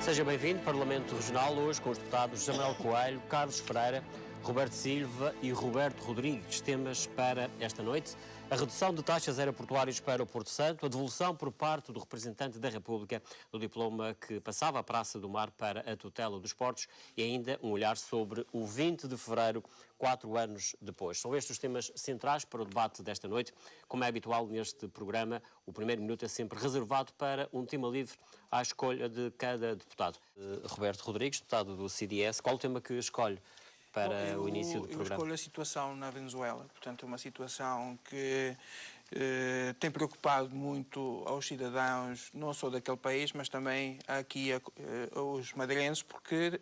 Seja bem-vindo, Parlamento Regional, hoje com os deputados José Manuel Coelho, Carlos Freira, Roberto Silva e Roberto Rodrigues. Temas para esta noite: a redução de taxas aeroportuárias para o Porto Santo, a devolução por parte do representante da República do diploma que passava a Praça do Mar para a tutela dos portos e ainda um olhar sobre o 20 de fevereiro, 4 anos depois. São estes os temas centrais para o debate desta noite. Como é habitual neste programa, o primeiro minuto é sempre reservado para um tema livre à escolha de cada deputado. Roberto Rodrigues, deputado do CDS, qual o tema que escolhe para o início do programa? Eu escolho a situação na Venezuela. Portanto, é uma situação que tem preocupado muito aos cidadãos, não só daquele país, mas também aqui aos madeirenses, porque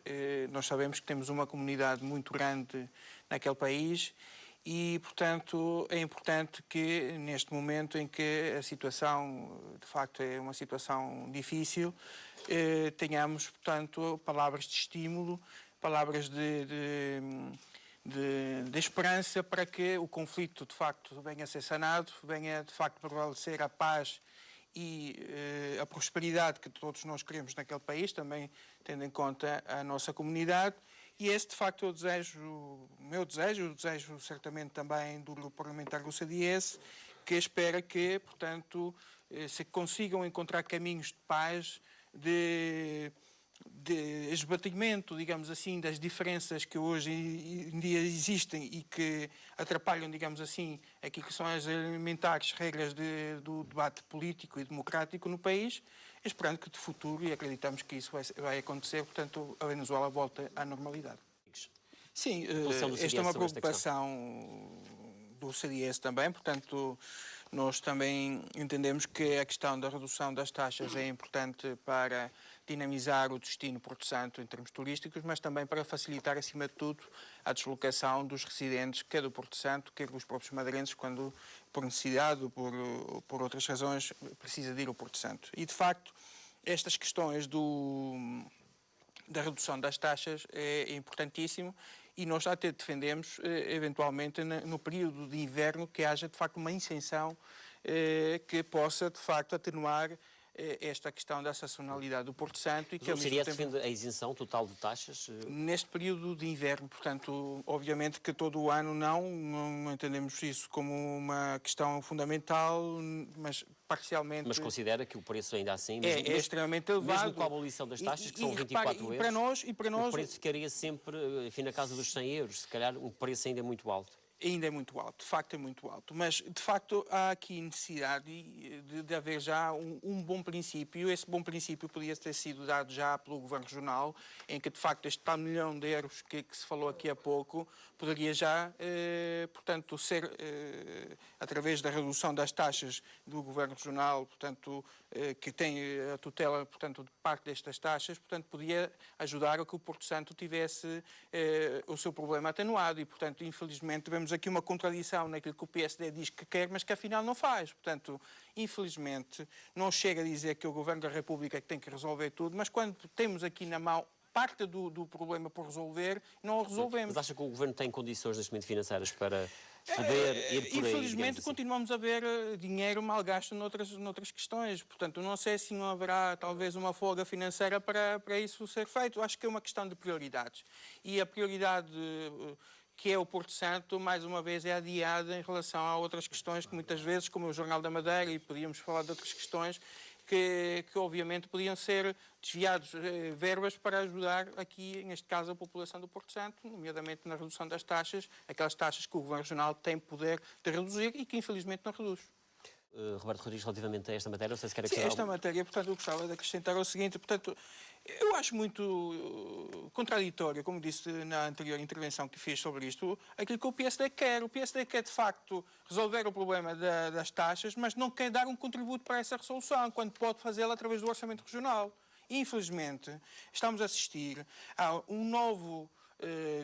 nós sabemos que temos uma comunidade muito grande naquele país e, portanto, é importante que, neste momento em que a situação, de facto, é uma situação difícil, tenhamos, portanto, palavras de estímulo, palavras de esperança para que o conflito, de facto, venha a ser sanado, venha, de facto, prevalecer a paz e a prosperidade que todos nós queremos naquele país, também tendo em conta a nossa comunidade. E esse, de facto, é o meu desejo, o desejo certamente também do grupo parlamentar do CDS, que espera que, portanto, se consigam encontrar caminhos de paz, de esbatimento, digamos assim, das diferenças que hoje em dia existem e que atrapalham, digamos assim, aquilo que são as elementares regras do debate político e democrático no país, esperando que de futuro, e acreditamos que isso vai acontecer, portanto, a Venezuela volta à normalidade. Sim, esta é uma preocupação do CDS também, portanto, nós também entendemos que a questão da redução das taxas é importante para dinamizar o destino Porto Santo em termos turísticos, mas também para facilitar, acima de tudo, a deslocação dos residentes, quer do Porto Santo, quer dos próprios madeirenses, quando, por necessidade ou por outras razões, precisa de ir ao Porto Santo. E, de facto, estas questões da redução das taxas é importantíssimo e nós até defendemos, eventualmente, no período de inverno, que haja, de facto, uma isenção que possa, de facto, atenuar esta questão da sazonalidade do Porto Santo. E que, o CDS defende a isenção total de taxas? Neste período de inverno, portanto, obviamente que todo o ano não entendemos isso como uma questão fundamental, mas parcialmente... Mas considera que o preço ainda assim... é extremamente elevado. Mesmo com a abolição das taxas, que são 24 euros, e para nós, o preço ficaria sempre, enfim, na casa dos 100 euros. Se calhar um preço ainda muito alto. Ainda é muito alto, de facto é muito alto, mas de facto há aqui necessidade de haver já um bom princípio. Esse bom princípio podia ter sido dado já pelo Governo Regional, em que de facto este tal milhão de euros que se falou aqui há pouco, poderia já, portanto, ser, através da redução das taxas do Governo Regional, portanto, que tem a tutela, portanto, de parte destas taxas, portanto, podia ajudar a que o Porto Santo tivesse o seu problema atenuado e, portanto, infelizmente, vemos aqui uma contradição naquilo que o PSD diz que quer, mas que afinal não faz. Portanto, infelizmente, não chega a dizer que é o Governo da República que tem que resolver tudo, mas quando temos aqui na mão parte do problema por resolver, não o resolvemos. Mas acha que o Governo tem condições neste momento financeiras para poder ir por aí? Infelizmente, assim, continuamos a ver dinheiro mal gasto noutras questões. Portanto, não sei se não haverá talvez uma folga financeira para isso ser feito. Acho que é uma questão de prioridades. E a prioridade que é o Porto Santo, mais uma vez, é adiada em relação a outras questões que muitas vezes, como o Jornal da Madeira, e podíamos falar de outras questões, que obviamente podiam ser desviados verbas para ajudar aqui, neste caso, a população do Porto Santo, nomeadamente na redução das taxas, aquelas taxas que o Governo Regional tem poder de reduzir e que infelizmente não reduz. Roberto Rodrigues, relativamente a esta matéria, não sei se quer acrescentar... Sim, esta matéria, portanto, eu gostava de acrescentar o seguinte, portanto, eu acho muito contraditório, como disse na anterior intervenção que fiz sobre isto, aquilo que o PSD quer. O PSD quer, de facto, resolver o problema das taxas, mas não quer dar um contributo para essa resolução, quando pode fazê-la através do Orçamento Regional. Infelizmente, estamos a assistir a um novo...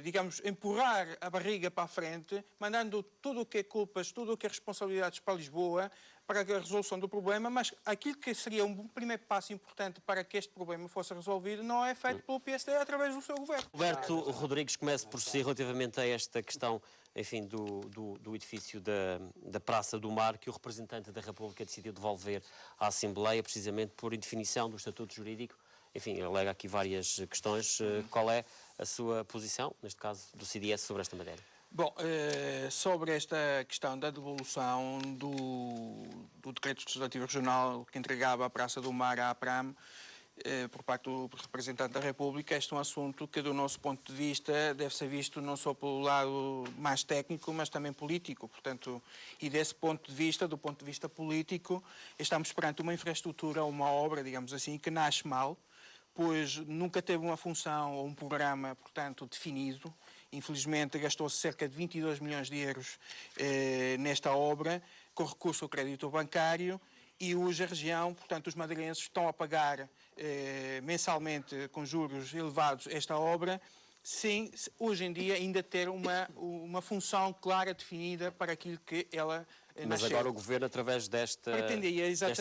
digamos, empurrar a barriga para a frente, mandando tudo o que é culpas, tudo o que é responsabilidades para Lisboa, para a resolução do problema, mas aquilo que seria um primeiro passo importante para que este problema fosse resolvido não é feito pelo PSD através do seu governo. Roberto Rodrigues, comece por si relativamente a esta questão, enfim, do edifício da Praça do Mar, que o representante da República decidiu devolver à Assembleia, precisamente por indefinição do estatuto jurídico enfim, alega aqui várias questões. Qual é a sua posição, neste caso, do CDS, sobre esta matéria? Bom, sobre esta questão da devolução do Decreto Legislativo Regional que entregava a Praça do Mar à APRAM, por parte do representante da República, este é um assunto que, do nosso ponto de vista, deve ser visto não só pelo lado mais técnico, mas também político. Portanto, e desse ponto de vista, do ponto de vista político, estamos perante uma infraestrutura, uma obra, digamos assim, que nasce mal, pois nunca teve uma função ou um programa, portanto, definido. Infelizmente, gastou-se cerca de 22 milhões de euros nesta obra, com recurso ao crédito bancário, e hoje a região, portanto, os madeirenses estão a pagar mensalmente, com juros elevados, esta obra, sem hoje em dia ainda ter uma função clara, definida para aquilo que ela Mas nasceu. agora o Governo, através desta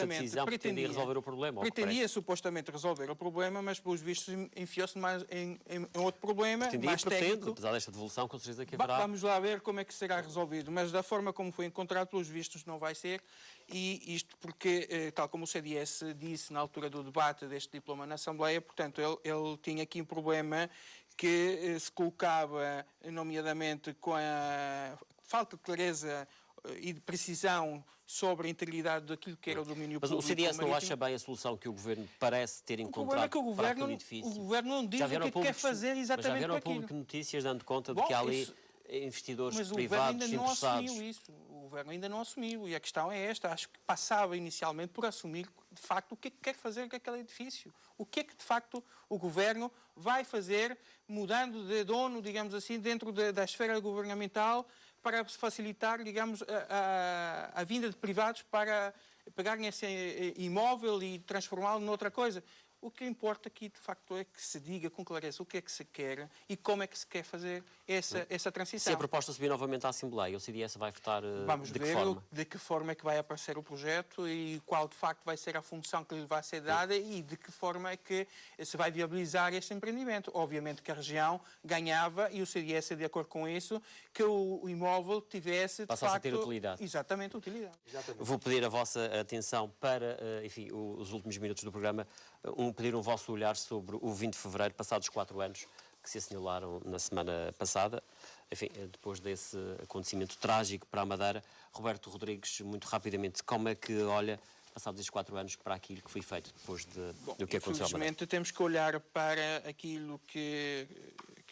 decisão, pretendia resolver o problema. Pretendia supostamente resolver o problema, mas pelos vistos enfiou-se mais em outro problema, mais técnico. Apesar desta devolução, com certeza que haverá. Vamos lá ver como é que será resolvido, mas da forma como foi encontrado, pelos vistos, não vai ser. E isto porque, tal como o CDS disse na altura do debate deste diploma na Assembleia, portanto, ele tinha aqui um problema que se colocava, nomeadamente, com a falta de clareza e de precisão sobre a integridade daquilo que era o domínio Mas público. o CDS não marítimo. acha bem a solução que o Governo parece ter O problema é encontrado que o para aquele edifício? Governo não diz o que é que quer fazer Mas já exatamente vieram com a público aquilo. notícias dando conta de Bom, que há ali isso- investidores Mas o privados Governo ainda não interessados. assumiu isso. O Governo ainda não assumiu. E a questão é esta. Acho que passava inicialmente por assumir, de facto, o que é que quer fazer com aquele edifício. O que é que, de facto, o Governo vai fazer, mudando de dono, digamos assim, dentro da esfera governamental, para facilitar, digamos, a vinda de privados para pegarem esse imóvel e transformá-lo noutra coisa. O que importa aqui, de facto, é que se diga com clareza o que é que se quer e como é que se quer fazer essa transição. Se a proposta subir novamente à Assembleia, o CDS vai votar Vamos de que ver forma? de que forma é que vai aparecer o projeto e qual, de facto, vai ser a função que lhe vai ser dada e de que forma é que se vai viabilizar este empreendimento. Obviamente que a região ganhava, e o CDS é de acordo com isso, que o imóvel tivesse, de Passasse a facto... ter utilidade. Exatamente, utilidade. Vou pedir a vossa atenção para, enfim, os últimos minutos do programa, pedir o vosso olhar sobre o 20 de fevereiro, passados 4 anos, que se assinalaram na semana passada. Enfim, depois desse acontecimento trágico para a Madeira, Roberto Rodrigues, muito rapidamente, como é que olha, passados estes 4 anos, para aquilo que foi feito depois do que aconteceu à Madeira? Infelizmente, temos que olhar para aquilo que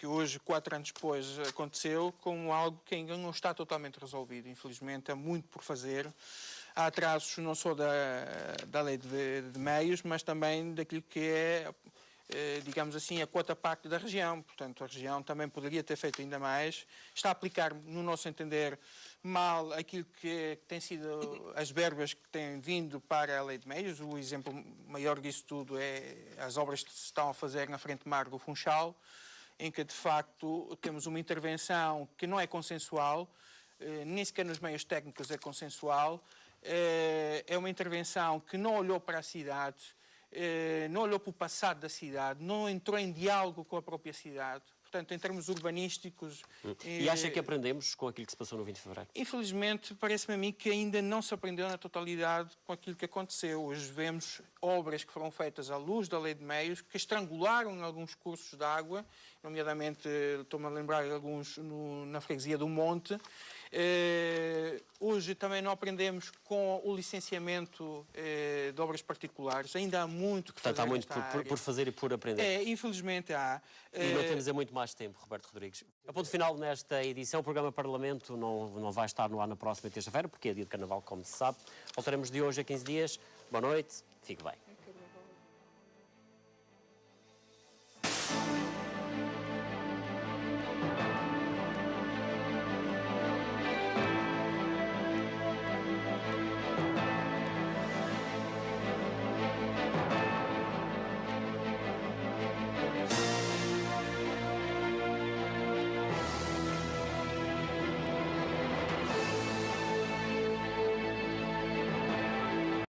hoje, 4 anos depois, aconteceu como algo que ainda não está totalmente resolvido. Infelizmente, há muito por fazer. Há atrasos não só da lei de meios, mas também daquilo que é, digamos assim, a quota parte da região. Portanto, a região também poderia ter feito ainda mais. Está a aplicar, no nosso entender, mal aquilo que tem sido as verbas que têm vindo para a lei de meios. O exemplo maior disso tudo é as obras que se estão a fazer na frente de Mar do Funchal, em que, de facto, temos uma intervenção que não é consensual, nem sequer nos meios técnicos é consensual. É uma intervenção que não olhou para a cidade, não olhou para o passado da cidade, não entrou em diálogo com a própria cidade. Portanto, em termos urbanísticos... E acha que aprendemos com aquilo que se passou no 20 de fevereiro? Infelizmente, parece-me a mim que ainda não se aprendeu na totalidade com aquilo que aconteceu. Hoje vemos obras que foram feitas à luz da lei de meios, que estrangularam alguns cursos de água, nomeadamente, estou-me a lembrar alguns na freguesia do Monte. Hoje também não aprendemos com o licenciamento de obras particulares. Ainda há muito que fazer. Portanto, há muito por fazer e por aprender. Infelizmente há. E não temos muito mais tempo, Roberto Rodrigues. A ponto final nesta edição, o programa Parlamento não vai estar no ar na próxima terça-feira, porque é dia de Carnaval, como se sabe. Voltaremos de hoje a 15 dias. Boa noite, fique bem.